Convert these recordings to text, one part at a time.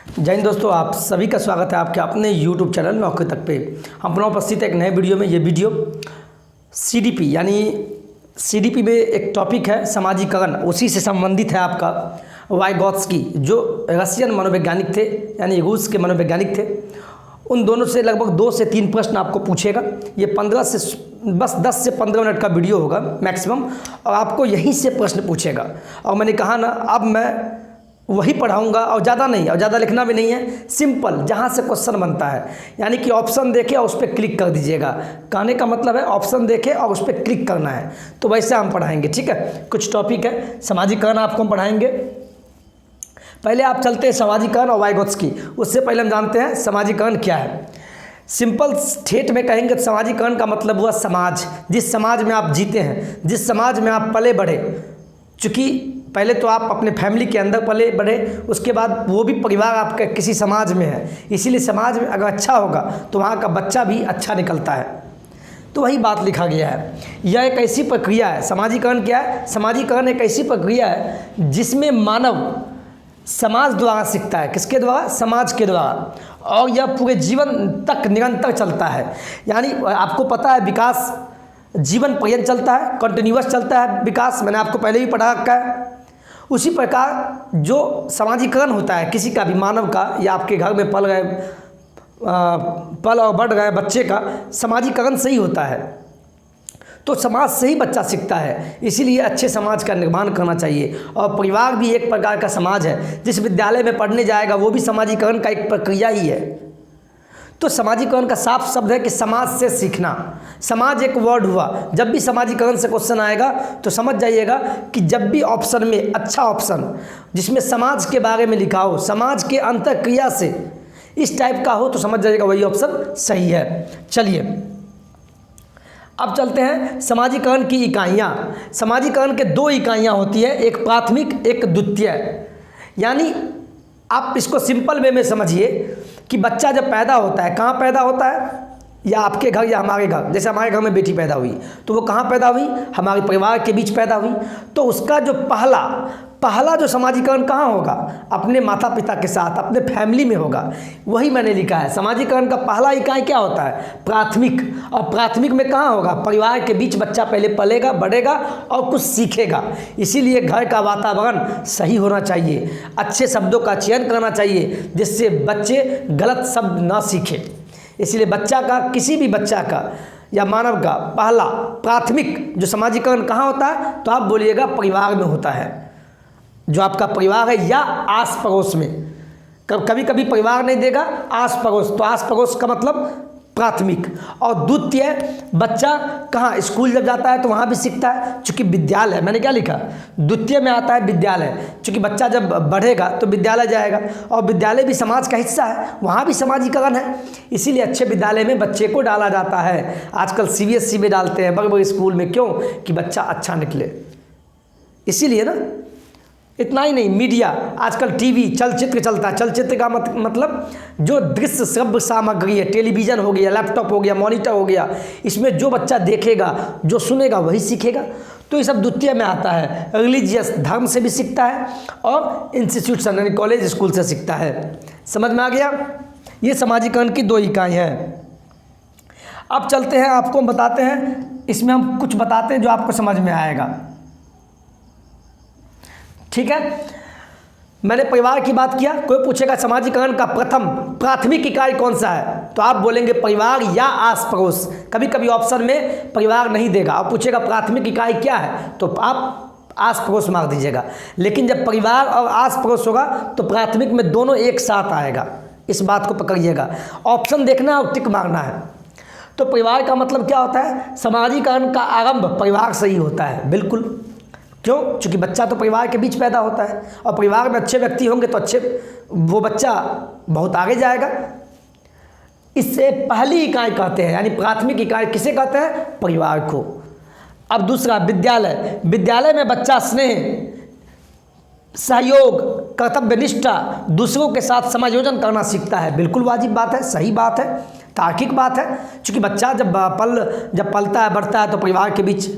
जय हिंद दोस्तों, आप सभी का स्वागत है आपके अपने YouTube चैनल नौकरी तक पे। हम पुनः उपस्थित है एक नए वीडियो में। ये वीडियो CDP यानी CDP में एक टॉपिक है समाजीकरण, उसी से संबंधित है। आपका वाइगॉत्स्की जो रशियन मनोवैज्ञानिक थे यानी रूस के मनोवैज्ञानिक थे, उन दोनों से लगभग 2 से 3 प्रश्न आपको पूछेगा। ये 10 से 15 मिनट का वीडियो होगा मैक्सिमम, और आपको यहीं से प्रश्न पूछेगा। और मैंने कहा ना, अब मैं वही पढ़ाऊंगा और ज़्यादा नहीं, और ज़्यादा लिखना भी नहीं है, सिंपल जहाँ से क्वेश्चन बनता है, यानी कि ऑप्शन देखे और उस पर क्लिक कर दीजिएगा। कहने का मतलब है ऑप्शन देखे और उस पर क्लिक करना है, तो वैसे हम पढ़ाएंगे। ठीक है, कुछ टॉपिक है समाजीकरण आपको हम पढ़ाएंगे। पहले आप चलते हैं समाजीकरण और वाइगॉत्स्की। उससे पहले हम जानते हैं समाजीकरण क्या है। सिंपल स्टेट में कहेंगे तो समाजीकरण का मतलब हुआ समाज, जिस समाज में आप जीते हैं, जिस समाज में आप पले बढ़े। चूँकि पहले तो आप अपने फैमिली के अंदर पले बढ़े, उसके बाद वो भी परिवार आपका किसी समाज में है, इसीलिए समाज में अगर अच्छा होगा तो वहाँ का बच्चा भी अच्छा निकलता है। तो वही बात लिखा गया है। यह एक ऐसी प्रक्रिया है, समाजीकरण क्या है? समाजीकरण एक ऐसी प्रक्रिया है जिसमें मानव समाज द्वारा सीखता है। किसके द्वारा? समाज के द्वारा। और यह पूरे जीवन तक निरंतर चलता है। यानी आपको पता है विकास जीवन पर्यंत चलता है, कंटिन्यूअस चलता है विकास, मैंने आपको पहले भी पढ़ा रखा है। उसी प्रकार जो समाजीकरण होता है किसी का भी, मानव का, या आपके घर में पल और बढ़ गए बच्चे का, समाजीकरण से ही होता है। तो समाज से ही बच्चा सीखता है, इसीलिए अच्छे समाज का निर्माण करना चाहिए। और परिवार भी एक प्रकार का समाज है। जिस विद्यालय में पढ़ने जाएगा वो भी समाजीकरण का एक प्रक्रिया ही है। तो समाजीकरण का साफ शब्द है कि समाज से सीखना। समाज एक वर्ड हुआ। जब भी समाजीकरण से क्वेश्चन आएगा तो समझ जाइएगा कि जब भी ऑप्शन में अच्छा ऑप्शन जिसमें समाज के बारे में लिखा हो, समाज के अंतःक्रिया से इस टाइप का हो, तो समझ जाइएगा वही ऑप्शन सही है। चलिए अब चलते हैं समाजीकरण की इकाइयाँ। समाजीकरण के 2 इकाइयाँ होती है, एक प्राथमिक एक द्वितीय। यानी आप इसको सिंपल वे में समझिए कि बच्चा जब पैदा होता है, कहाँ पैदा होता है? या आपके घर या हमारे घर। जैसे हमारे घर में बेटी पैदा हुई तो वो कहाँ पैदा हुई? हमारे परिवार के बीच पैदा हुई। तो उसका जो पहला जो समाजीकरण कहाँ होगा? अपने माता पिता के साथ, अपने फैमिली में होगा। वही मैंने लिखा है, समाजीकरण का पहला इकाई क्या होता है? प्राथमिक। और प्राथमिक में कहाँ होगा? परिवार के बीच बच्चा पहले पलेगा, बढ़ेगा और कुछ सीखेगा। इसीलिए घर का वातावरण सही होना चाहिए, अच्छे शब्दों का चयन करना चाहिए जिससे बच्चे गलत शब्द ना सीखें। इसलिए बच्चा का, किसी भी बच्चा का या मानव का पहला प्राथमिक जो समाजीकरण कहाँ होता है? तो आप बोलिएगा परिवार में होता है। जो आपका परिवार है या आस पड़ोस में। कभी कभी परिवार नहीं देगा, आस पड़ोस, तो आस पड़ोस का मतलब प्राथमिक। और द्वितीय, बच्चा कहाँ? स्कूल जब जाता है तो वहाँ भी सीखता है, चूँकि विद्यालय, मैंने क्या लिखा? द्वितीय में आता है विद्यालय। चूँकि बच्चा जब बढ़ेगा तो विद्यालय जाएगा, और विद्यालय भी समाज का हिस्सा है, वहाँ भी समाजीकरण है। इसीलिए अच्छे विद्यालय में बच्चे को डाला जाता है। आजकल CBSE में डालते हैं, बड़े बड़े स्कूल में। क्यों? कि बच्चा अच्छा निकले, इसीलिए ना। इतना ही नहीं, मीडिया आजकल TV चलचित्र चलता है। चलचित्र का मतलब जो दृश्य श्रव्य सामग्री है, टेलीविज़न हो गया, लैपटॉप हो गया, मॉनिटर हो गया, इसमें जो बच्चा देखेगा, जो सुनेगा वही सीखेगा। तो ये सब द्वितीय में आता है। रिलीजियस, धर्म से भी सीखता है, और इंस्टीट्यूशन यानी कॉलेज स्कूल से सीखता है। समझ में आ गया? ये समाजीकरण की 2 इकाई हैं। अब चलते हैं, आपको बताते हैं, इसमें हम कुछ बताते हैं जो आपको समझ में आएगा। ठीक है, मैंने परिवार की बात किया। कोई पूछेगा समाजीकरण का प्राथमिक इकाई कौन सा है, तो आप बोलेंगे परिवार या आस पड़ोस। कभी कभी ऑप्शन में परिवार नहीं देगा और पूछेगा प्राथमिक इकाई क्या है, तो आप आस पड़ोस मार दीजिएगा। लेकिन जब परिवार और आस पड़ोस होगा तो प्राथमिक में दोनों एक साथ आएगा। इस बात को पकड़िएगा, ऑप्शन देखना और टिक मारना है। तो परिवार का मतलब क्या होता है? समाजीकरण का आरंभ परिवार से ही होता है। बिल्कुल। क्यों? क्योंकि बच्चा तो परिवार के बीच पैदा होता है, और परिवार में अच्छे व्यक्ति होंगे तो वो बच्चा बहुत आगे जाएगा। इससे पहली इकाई कहते हैं, यानी प्राथमिक इकाई किसे कहते हैं? परिवार को। अब दूसरा, विद्यालय। विद्यालय में बच्चा स्नेह, सहयोग, कर्तव्यनिष्ठा, दूसरों के साथ समायोजन करना सीखता है। बिल्कुल वाजिब बात है, सही बात है, तार्किक बात है। क्योंकि बच्चा जब पलता है, बढ़ता है, तो परिवार के बीच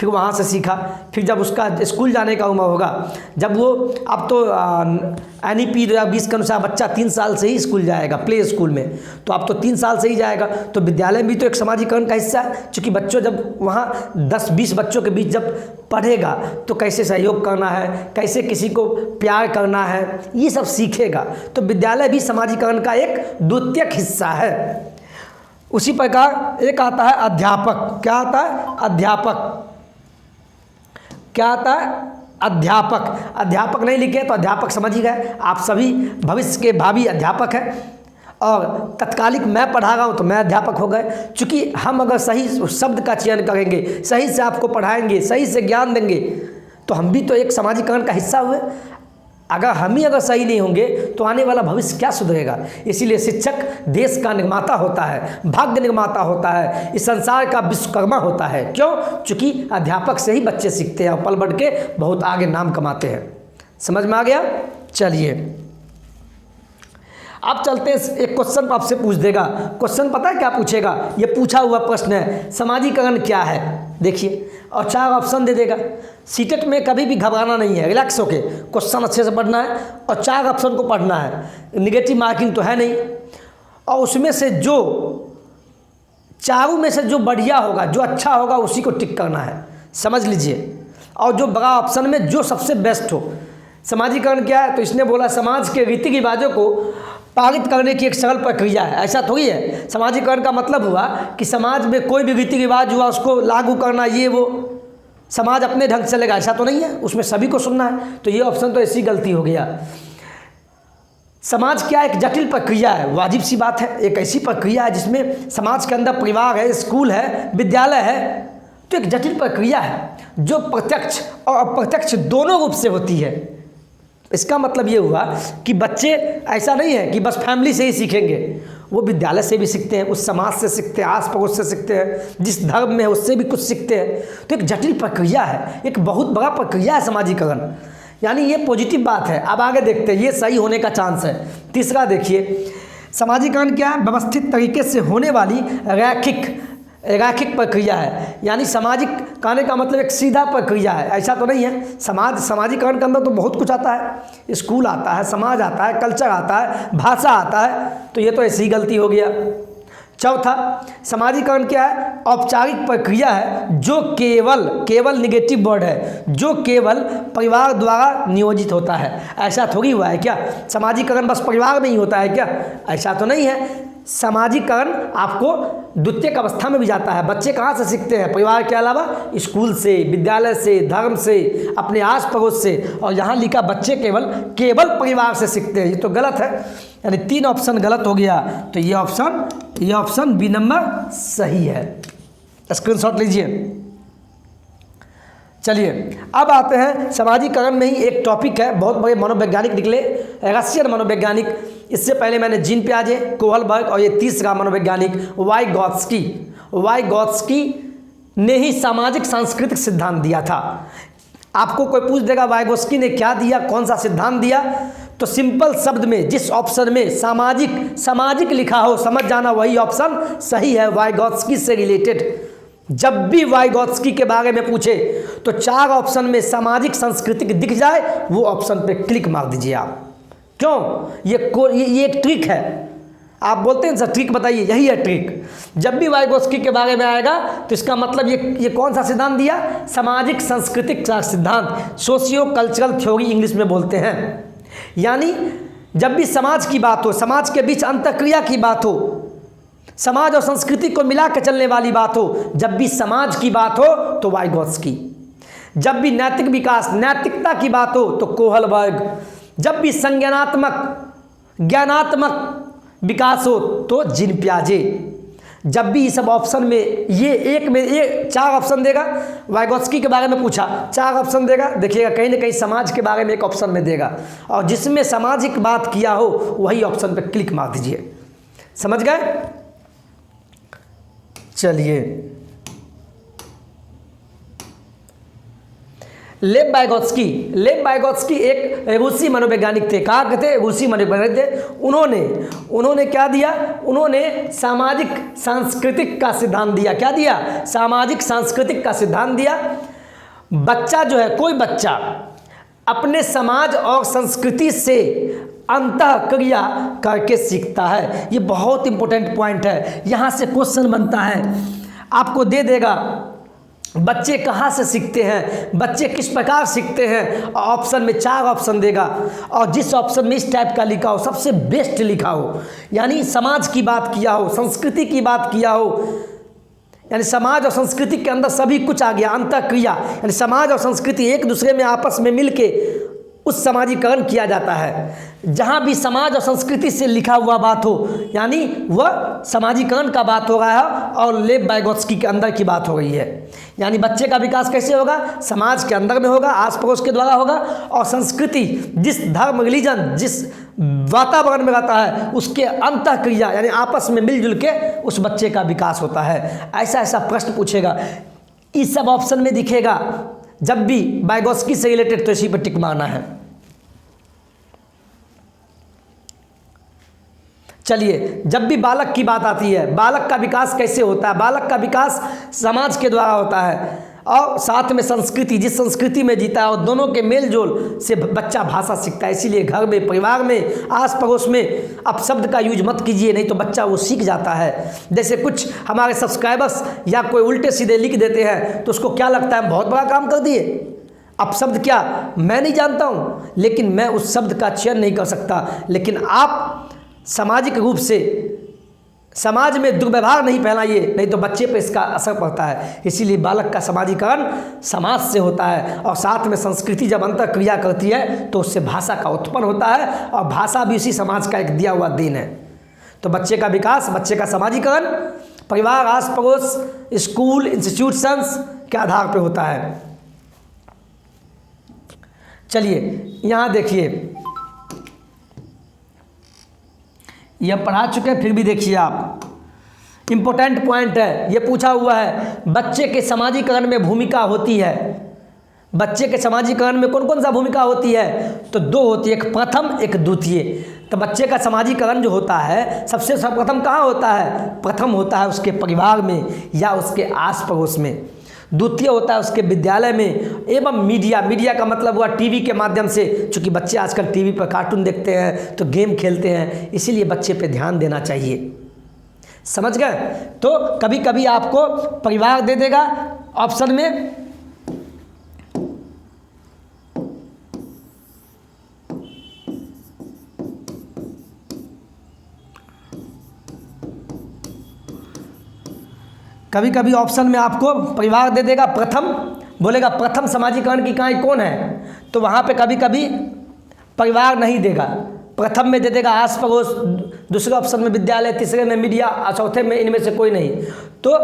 फिर वहाँ से सीखा, फिर जब उसका स्कूल जाने का उम्र होगा, जब वो अब तो NEP 2020 के अनुसार बच्चा 3 साल से ही स्कूल जाएगा, प्ले स्कूल में, तो अब तो 3 साल से ही जाएगा। तो विद्यालय भी तो एक समाजीकरण का हिस्सा है, क्योंकि बच्चों जब वहाँ 10-20 बच्चों के बीच जब पढ़ेगा तो कैसे सहयोग करना है, कैसे किसी को प्यार करना है, ये सब सीखेगा। तो विद्यालय भी समाजीकरण का एक द्वितीयक हिस्सा है। उसी प्रकार एक आता है अध्यापक। क्या आता है? अध्यापक। क्या आता है? अध्यापक। अध्यापक नहीं लिखे तो अध्यापक समझ ही गए, आप सभी भविष्य के भावी अध्यापक हैं। और तत्कालिक मैं पढ़ा रहा हूँ तो मैं अध्यापक हो गए, क्योंकि हम अगर सही शब्द का चयन करेंगे, सही से आपको पढ़ाएंगे, सही से ज्ञान देंगे, तो हम भी तो एक समाजीकरण का हिस्सा हुए। अगर सही नहीं होंगे तो आने वाला भविष्य क्या सुधरेगा। इसीलिए शिक्षक देश का निर्माता होता है, भाग्य निर्माता होता है, इस संसार का विश्वकर्मा होता है। क्यों? क्योंकि अध्यापक से ही बच्चे सीखते हैं और पल बढ़ के बहुत आगे नाम कमाते हैं। समझ में आ गया? चलिए अब चलते हैं, एक क्वेश्चन आपसे पूछ देगा। क्वेश्चन पता है क्या पूछेगा? ये पूछा हुआ प्रश्न है, समाजीकरण क्या है। देखिए, और 4 ऑप्शन दे देगा। सीटेट में कभी भी घबराना नहीं है, रिलैक्स होके क्वेश्चन अच्छे से पढ़ना है और 4 ऑप्शन को पढ़ना है। निगेटिव मार्किंग तो है नहीं, और उसमें से जो चारों में से जो बढ़िया होगा, जो अच्छा होगा, उसी को टिक करना है। समझ लीजिए। और जो बड़ा ऑप्शन में जो सबसे बेस्ट हो। समाजीकरण क्या है? तो इसने बोला समाज के रीति रिवाजों को पारित करने की एक सरल प्रक्रिया है। ऐसा थोड़ी है। समाजीकरण का मतलब हुआ कि समाज में कोई भी रीति रिवाज हुआ उसको लागू करना, ये वो समाज अपने ढंग से चलेगा, ऐसा तो नहीं है। उसमें सभी को सुनना है। तो ये ऑप्शन तो ऐसी गलती हो गया। समाज क्या एक जटिल प्रक्रिया है, वाजिब सी बात है। एक ऐसी प्रक्रिया है जिसमें समाज के अंदर परिवार है, स्कूल है, विद्यालय है। तो एक जटिल प्रक्रिया है जो प्रत्यक्ष और अप्रत्यक्ष दोनों रूप से होती है। इसका मतलब ये हुआ कि बच्चे ऐसा नहीं है कि बस फैमिली से ही सीखेंगे, वो विद्यालय से भी सीखते हैं, उस समाज से सीखते हैं, आस पड़ोस से सीखते हैं, जिस धर्म में है उससे भी कुछ सीखते हैं। तो एक जटिल प्रक्रिया है, एक बहुत बड़ा प्रक्रिया है समाजीकरण। यानी ये पॉजिटिव बात है। अब आगे देखते हैं, ये सही होने का चांस है। तीसरा देखिए, समाजीकरण क्या है? व्यवस्थित तरीके से होने वाली रैखिक प्रक्रिया है। यानी सामाजिक कहने का मतलब एक सीधा प्रक्रिया है, ऐसा तो नहीं है। समाजीकरण के अंदर तो बहुत कुछ आता है, स्कूल आता है, समाज आता है, कल्चर आता है, भाषा आता है। तो ये तो ऐसी गलती हो गया। चौथा, समाजीकरण क्या है? औपचारिक प्रक्रिया है जो केवल निगेटिव वर्ड है, जो केवल परिवार द्वारा नियोजित होता है। ऐसा थोड़ी हुआ है क्या? समाजीकरण बस परिवार में ही होता है क्या? ऐसा तो नहीं है। समाजीकरण आपको द्वितीयक अवस्था में भी जाता है। बच्चे कहाँ से सीखते हैं? परिवार के अलावा स्कूल से, विद्यालय से, धर्म से, अपने आस पड़ोस से। और यहाँ लिखा बच्चे केवल परिवार से सीखते हैं। ये तो गलत है। यानी 3 ऑप्शन गलत हो गया। तो ये ऑप्शन बी नंबर सही है। स्क्रीनशॉट लीजिए। चलिए अब आते हैं समाजीकरण में ही एक टॉपिक है, बहुत बड़े मनोवैज्ञानिक निकले, रशियन मनोवैज्ञानिक। इससे पहले मैंने जीन पियाजे, कोहलबर्ग और ये तीसरा मनोवैज्ञानिक वाइगॉत्स्की ने ही सामाजिक सांस्कृतिक सिद्धांत दिया था। आपको कोई पूछ देगा वाइगॉत्स्की ने क्या दिया, कौन सा सिद्धांत दिया, तो सिंपल शब्द में जिस ऑप्शन में सामाजिक लिखा हो समझ जाना वही ऑप्शन सही है, वाइगॉत्स्की से रिलेटेड। जब भी वाइगॉत्स्की के बारे में पूछे तो 4 ऑप्शन में सामाजिक सांस्कृतिक दिख जाए, वो ऑप्शन पे क्लिक मार दीजिए आप। क्यों? ये एक ट्रिक है। आप बोलते हैं सर ट्रिक बताइए, यही है ट्रिक। जब भी वाइगॉत्स्की के बारे में आएगा तो इसका मतलब ये कौन सा सिद्धांत दिया? सामाजिक सांस्कृतिक सिद्धांत, सोशियो कल्चरल थ्योरी इंग्लिश में बोलते हैं। यानी जब भी समाज की बात हो, समाज के बीच अंतःक्रिया की बात हो, समाज और संस्कृति को मिला के चलने वाली बात हो, जब भी समाज की बात हो तो वाइगॉत्स्की, जब भी नैतिक विकास, नैतिकता की बात हो तो कोहलबर्ग, जब भी ज्ञानात्मक विकास हो तो जीन पियाजे। जब भी इस सब ऑप्शन में ये 4 ऑप्शन देगा, वाइगॉत्स्की के बारे में पूछा 4 ऑप्शन देगा, देखिएगा कहीं ना कहीं समाज के बारे में एक ऑप्शन में देगा, और जिसमें सामाजिक बात किया हो वही ऑप्शन पे क्लिक मार दीजिए। समझ गए? चलिए, लेव वाइगॉत्स्की एक रूसी मनोवैज्ञानिक थे। कहाँ के थे? रूसी मनोवैज्ञानिक थे। उन्होंने क्या दिया? उन्होंने सामाजिक सांस्कृतिक का सिद्धांत दिया। क्या दिया? सामाजिक सांस्कृतिक का सिद्धांत दिया। बच्चा जो है, कोई बच्चा अपने समाज और संस्कृति से अंतःक्रिया करके सीखता है। ये बहुत इंपॉर्टेंट पॉइंट है। यहाँ से क्वेश्चन बनता है, आपको दे देगा बच्चे कहाँ से सीखते हैं, बच्चे किस प्रकार सीखते हैं, और ऑप्शन में 4 ऑप्शन देगा, और जिस ऑप्शन में इस टाइप का लिखा हो, सबसे बेस्ट लिखा हो, यानी समाज की बात किया हो, संस्कृति की बात किया हो, यानी समाज और संस्कृति के अंदर सभी कुछ आ गया, अंतःक्रिया, यानी समाज और संस्कृति एक दूसरे में आपस में मिलके उस समाजीकरण किया जाता है। जहाँ भी समाज और संस्कृति से लिखा हुआ बात हो, यानी वह समाजीकरण का बात हो रहा है, और लेव वाइगोत्स्की के अंदर की बात हो रही है। यानी बच्चे का विकास कैसे होगा, समाज के अंदर में होगा, आस पड़ोस के द्वारा होगा, और संस्कृति जिस धर्म, रिलीजन, जिस वातावरण में रहता है उसके अंतःक्रिया यानी आपस में मिलजुल के उस बच्चे का विकास होता है। ऐसा ऐसा प्रश्न पूछेगा, इस सब ऑप्शन में दिखेगा जब भी वाइगोत्स्की से रिलेटेड, तो इसी पर टिक मारना है। चलिए, जब भी बालक की बात आती है, बालक का विकास कैसे होता है, बालक का विकास समाज के द्वारा होता है, और साथ में संस्कृति, जिस संस्कृति में जीता है, और दोनों के मेल जोल से बच्चा भाषा सीखता है। इसीलिए घर में, परिवार में, आस पड़ोस में आप शब्द का यूज मत कीजिए, नहीं तो बच्चा वो सीख जाता है। जैसे कुछ हमारे सब्सक्राइबर्स या कोई उल्टे सीधे लिख देते हैं, तो उसको क्या लगता है, बहुत बड़ा काम कर दिए। अब शब्द क्या मैं नहीं जानता हूँ, लेकिन मैं उस शब्द का चयन नहीं कर सकता, लेकिन आप सामाजिक रूप से समाज में दुर्व्यवहार नहीं फैलाइए, नहीं तो बच्चे पे इसका असर पड़ता है। इसीलिए बालक का समाजीकरण समाज से होता है, और साथ में संस्कृति जब अंतःक्रिया करती है तो उससे भाषा का उत्पन्न होता है, और भाषा भी उसी समाज का एक दिया हुआ देन है। तो बच्चे का विकास, बच्चे का समाजीकरण परिवार, आस पड़ोस, स्कूल, इंस्टीट्यूशंस के आधार पर होता है। चलिए यहाँ देखिए, यह पढ़ा चुके हैं, फिर भी देखिए आप, इम्पोर्टेंट पॉइंट है, ये पूछा हुआ है, बच्चे के समाजीकरण में भूमिका होती है। बच्चे के समाजीकरण में कौन कौन सा भूमिका होती है, तो 2 होती है, एक प्रथम, एक द्वितीय। तो बच्चे का समाजीकरण जो होता है, सबसे सर्वप्रथम कहाँ होता है, प्रथम होता है उसके परिवार में या उसके आस पड़ोस में, द्वितीय होता है उसके विद्यालय में, एवं मीडिया का मतलब हुआ टीवी के माध्यम से, चूँकि बच्चे आजकल टीवी पर कार्टून देखते हैं, तो गेम खेलते हैं, इसीलिए बच्चे पे ध्यान देना चाहिए। समझ गए। तो कभी कभी आपको परिवार दे देगा ऑप्शन में, कभी कभी ऑप्शन में आपको परिवार दे देगा, प्रथम बोलेगा प्रथम समाजीकरण की इकाई कौन है, तो वहाँ पे कभी कभी परिवार नहीं देगा, प्रथम में दे देगा आस पड़ोस, दूसरे ऑप्शन में विद्यालय, तीसरे में मीडिया, चौथे में इनमें से कोई नहीं। तो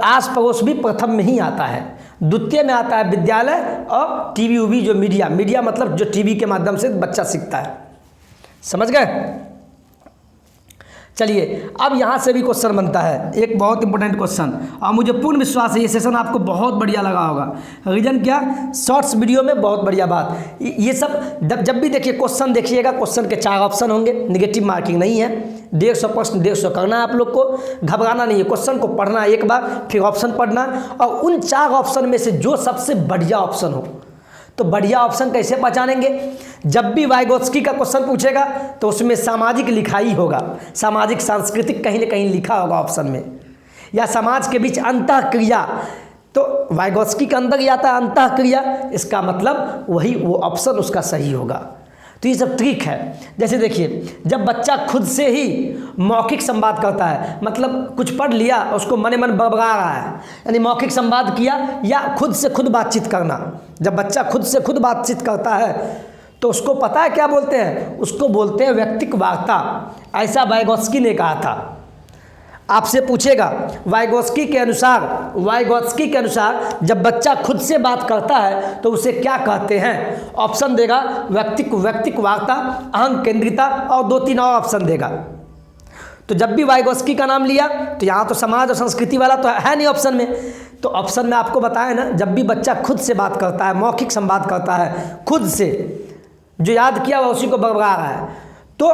आस पड़ोस भी प्रथम में ही आता है, द्वितीय में आता है विद्यालय, और टीवी उवी जो मीडिया मतलब जो टीवी के माध्यम से बच्चा सीखता है। समझ गए। चलिए अब यहाँ से भी क्वेश्चन बनता है, एक बहुत इंपॉर्टेंट क्वेश्चन, और मुझे पूर्ण विश्वास है ये सेशन आपको बहुत बढ़िया लगा होगा। रीजन क्या, शॉर्ट्स वीडियो में बहुत बढ़िया बात, ये सब जब भी देखिए क्वेश्चन देखिएगा, क्वेश्चन के 4 ऑप्शन होंगे, नेगेटिव मार्किंग नहीं है, 150 प्रश्न 150 करना है आप लोग को, घबराना नहीं है, क्वेश्चन को पढ़ना एक बार, फिर ऑप्शन पढ़ना, और उन 4 ऑप्शन में से जो सबसे बढ़िया ऑप्शन हो, तो बढ़िया ऑप्शन कैसे पहचानेंगे, जब भी वाइगोत्स्की का क्वेश्चन पूछेगा तो उसमें सामाजिक लिखा ही होगा, सामाजिक सांस्कृतिक कहीं न कहीं लिखा होगा ऑप्शन में, या समाज के बीच अंतःक्रिया, तो वाइगोत्स्की के अंदर ही आता है अंतःक्रिया, इसका मतलब वही वो ऑप्शन उसका सही होगा। तो ये सब ट्रिक है। जैसे देखिए, जब बच्चा खुद से ही मौखिक संवाद करता है, मतलब कुछ पढ़ लिया उसको मन मन बड़बड़ा रहा है, यानी मौखिक संवाद किया, या खुद से खुद बातचीत करना, जब बच्चा खुद से खुद बातचीत करता है तो उसको पता है क्या बोलते हैं, उसको बोलते हैं व्यक्तिक वार्ता। ऐसा वाइगोत्स्की ने कहा था। आपसे पूछेगा वाइगोत्स्की के अनुसार जब बच्चा खुद से बात करता है तो उसे क्या कहते हैं, ऑप्शन देगा व्यक्तिक वार्ता, अहंग केंद्रिता, और 2-3 और ऑप्शन देगा। तो जब भी वाइगोत्स्की का नाम लिया तो यहाँ तो समाज और संस्कृति वाला तो है नहीं ऑप्शन में, तो ऑप्शन में आपको बताया ना, जब भी बच्चा खुद से बात करता है, मौखिक संवाद करता है, खुद से जो याद किया हुआ उसी को बड़बड़ा रहा है, तो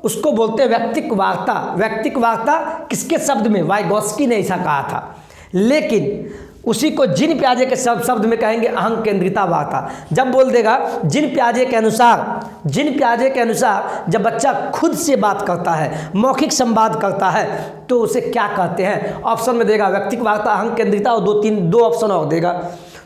उसको बोलते हैं व्यक्तिक वार्ता। व्यक्तिक वार्ता किसके शब्द में, वाइगोत्स्की ने ऐसा कहा था, लेकिन उसी को जिन प्याजे के शब्द में कहेंगे अहं केंद्रिता वार्ता। जब बोल देगा जिन प्याजे के अनुसार जब बच्चा खुद से बात करता है, मौखिक संवाद करता है, तो उसे क्या कहते हैं? ऑप्शन में देगा व्यक्तिक वार्ता, अहं केंद्रिता और दो ऑप्शन और देगा।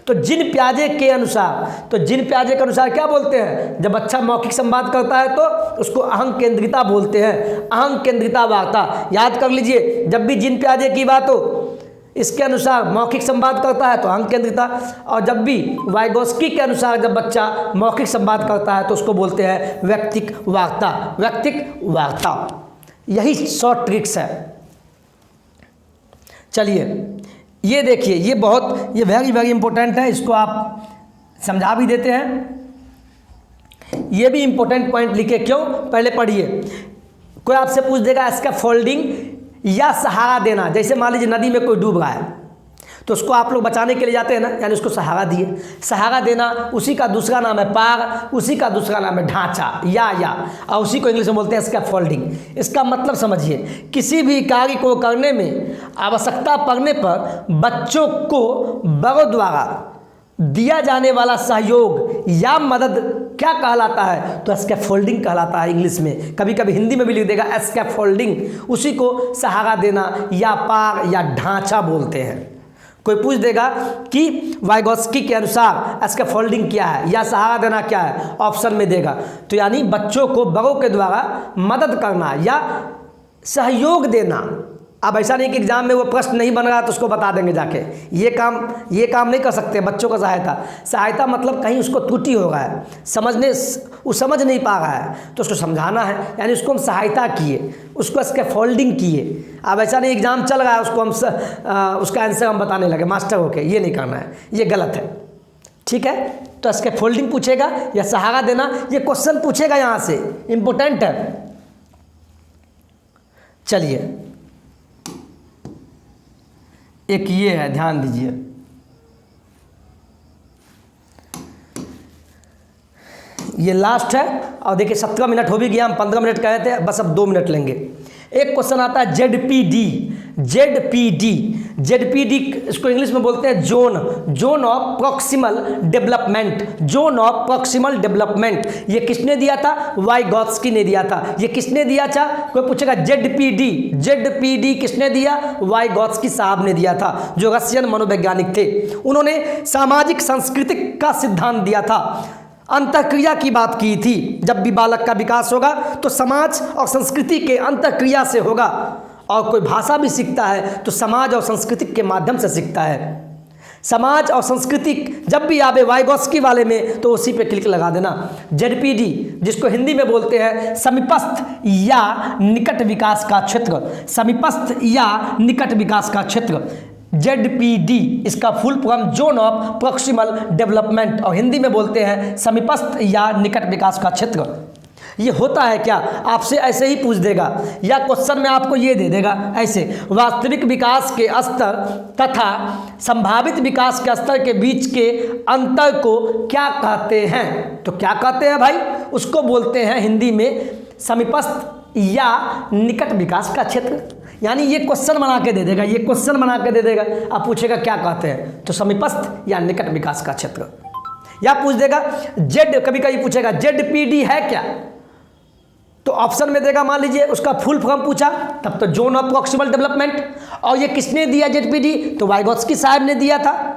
तो जिन प्याजे के अनुसार क्या बोलते हैं? जब बच्चा मौखिक संवाद करता है तो उसको अहं केंद्रिता बोलते हैं, अहं केंद्रिता वार्ता। याद कर लीजिए, जब भी जिन प्याजे की बात हो इसके अनुसार मौखिक संवाद करता है तो अहं केंद्रिता, और जब भी वाइगोस्की के अनुसार जब बच्चा मौखिक संवाद करता है तो उसको बोलते हैं व्यक्तिक वार्ता। यही शॉर्ट ट्रिक्स है। चलिए ये देखिए, ये वेरी इंपॉर्टेंट है, इसको आप समझा भी देते हैं। ये भी इंपॉर्टेंट पॉइंट लिखे, क्यों? पहले पढ़िए। कोई आपसे पूछ देगा स्कैफोल्डिंग या सहारा देना। जैसे मान लीजिए नदी में कोई डूब रहा है तो उसको आप लोग बचाने के लिए जाते हैं ना, यानी उसको सहारा दिए। सहारा देना, उसी का दूसरा नाम है पार, उसी का दूसरा नाम है ढांचा या और उसी को इंग्लिश में बोलते हैं स्कैफोल्डिंग। इसका मतलब समझिए, किसी भी कार्य को करने में आवश्यकता पड़ने पर बच्चों को बड़ों द्वारा दिया जाने वाला सहयोग या मदद क्या कहलाता है? तो स्कैफोल्डिंग कहलाता है इंग्लिश में। कभी कभी हिंदी में भी लिख देगा स्कैफोल्डिंग, उसी को सहारा देना या पार या ढांचा बोलते हैं। कोई पूछ देगा कि वाइगोस्की के अनुसार स्कैफोल्डिंग क्या है या सहारा देना क्या है, ऑप्शन में देगा। तो यानी बच्चों को बड़ों के द्वारा मदद करना या सहयोग देना। अब ऐसा नहीं कि एग्जाम में वो प्रश्न नहीं बन रहा तो उसको बता देंगे जाके, ये काम नहीं कर सकते बच्चों का सहायता मतलब कहीं उसको त्रुटि हो रहा है, वो समझ नहीं पा रहा है तो उसको समझाना है, यानी उसको हम सहायता किए, उसको स्कैफोल्डिंग किए। अब ऐसा नहीं एग्जाम चल रहा है उसको हम उसका आंसर हम बताने लगे मास्टर होके, ये नहीं करना है, ये गलत है। ठीक है, तो स्कैफोल्डिंग पूछेगा या सहारा देना, ये क्वेश्चन पूछेगा, यहाँ से इंपॉर्टेंट है। चलिए एक ये है, ध्यान दीजिए। ये लास्ट है और देखिए 17 मिनट हो भी गया, हम 15 मिनट कहे थे, बस अब 2 मिनट लेंगे। एक क्वेश्चन आता है जेडपीडी, इसको इंग्लिश में बोलते हैं जोन ऑफ प्रॉक्सिमल डेवलपमेंट। ये किसने दिया था? वाइगोत्स्की ने दिया था। ये किसने दिया था? कोई पूछेगा जेडपीडी किसने दिया? वाइगोत्स्की साहब ने दिया था, जो रशियन मनोवैज्ञानिक थे। उन्होंने सामाजिक सांस्कृतिक का सिद्धांत दिया था, अंतःक्रिया की बात की थी। जब भी बालक का विकास होगा तो समाज और संस्कृति के अंतःक्रिया से होगा, और कोई भाषा भी सीखता है तो समाज और संस्कृति के माध्यम से सीखता है। समाज और संस्कृति जब भी आवे वाइगोत्स्की वाले में तो उसी पे क्लिक लगा देना। जेडपीडी जिसको हिंदी में बोलते हैं समीपस्थ या निकट विकास का क्षेत्र, समीपस्थ या निकट विकास का क्षेत्र, जेडपीडी इसका full form zone of proximal development, और हिंदी में बोलते हैं समीपस्थ या निकट विकास का क्षेत्र। ये होता है क्या? आपसे ऐसे ही पूछ देगा, या क्वेश्चन में आपको ये दे देगा ऐसे, वास्तविक विकास के स्तर तथा संभावित विकास के स्तर के बीच के अंतर को क्या कहते हैं? तो क्या कहते हैं भाई? उसको बोलते हैं हिंदी में समीपस्थ या निकट विकास का क्षेत्र। यानी ये क्वेश्चन बना के दे देगा, आप पूछेगा क्या कहते हैं, तो समीपस्थ या निकट विकास का क्षेत्र। या पूछ देगा कभी पूछेगा जेडपीडी है क्या, तो ऑप्शन में देगा, मान लीजिए उसका फुल फॉर्म पूछा तब तो जोन ऑफ प्रॉक्सिमल डेवलपमेंट, और ये किसने दिया जेडपीडी? तो वाइगोत्स्की साहब ने दिया था।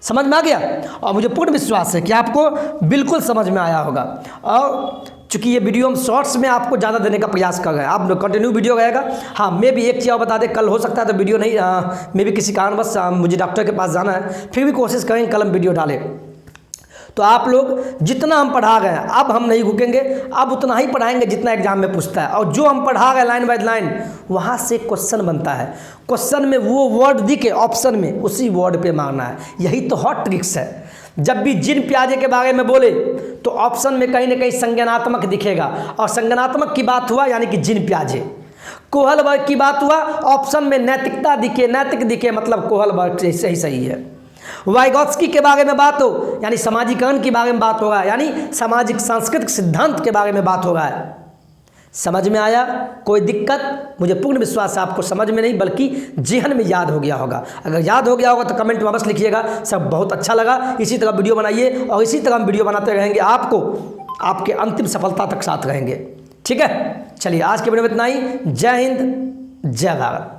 समझ में आ गया? और मुझे पूर्ण विश्वास है कि आपको बिल्कुल समझ में आया होगा। और चूँकि ये वीडियो हम शॉर्ट्स में आपको ज़्यादा देने का प्रयास कर रहे हैं, आप कंटिन्यू वीडियो रहेगा। हाँ, मैं भी एक चीज़ और बता दें, कल हो सकता है तो वीडियो नहीं, मैं भी किसी कारणवश मुझे डॉक्टर के पास जाना है, फिर भी कोशिश करेंगे कल हम वीडियो डालें। तो आप लोग जितना हम पढ़ा गए हैं, अब हम नहीं रुकेंगे, अब उतना ही पढ़ाएंगे जितना एग्जाम में पूछता है, और जो हम पढ़ा गए लाइन बाय लाइन वहाँ से क्वेश्चन बनता है। क्वेश्चन में वो वर्ड दिखे ऑप्शन में, उसी वर्ड पे मारना है। यही तो हॉट ट्रिक्स है। जब भी जिन प्याजे के बारे में बोले तो ऑप्शन में कहीं ना कहीं संज्ञानात्मक दिखेगा, और संज्ञानात्मक की बात हुआ यानी कि जिन प्याजे। कोहल वर्ग की बात हुआ, ऑप्शन में नैतिकता दिखे, नैतिक दिखे, मतलब कोहल वर्ग सही है। वाइगोत्स्की के बारे में बात हो यानी सामाजिकरण के बारे में बात होगा, यानी सामाजिक सांस्कृतिक सिद्धांत के बारे में बात होगा। समझ में आया? कोई दिक्कत? मुझे पूर्ण विश्वास है आपको समझ में नहीं बल्कि जेहन में याद हो गया होगा। अगर याद हो गया होगा तो कमेंट में बस लिखिएगा सब बहुत अच्छा लगा। इसी तरह वीडियो बनाइए और इसी तरह हम वीडियो बनाते रहेंगे, आपको आपके अंतिम सफलता तक साथ रहेंगे। ठीक है, चलिए आज के वीडियो में इतना ही। जय हिंद, जय भारत।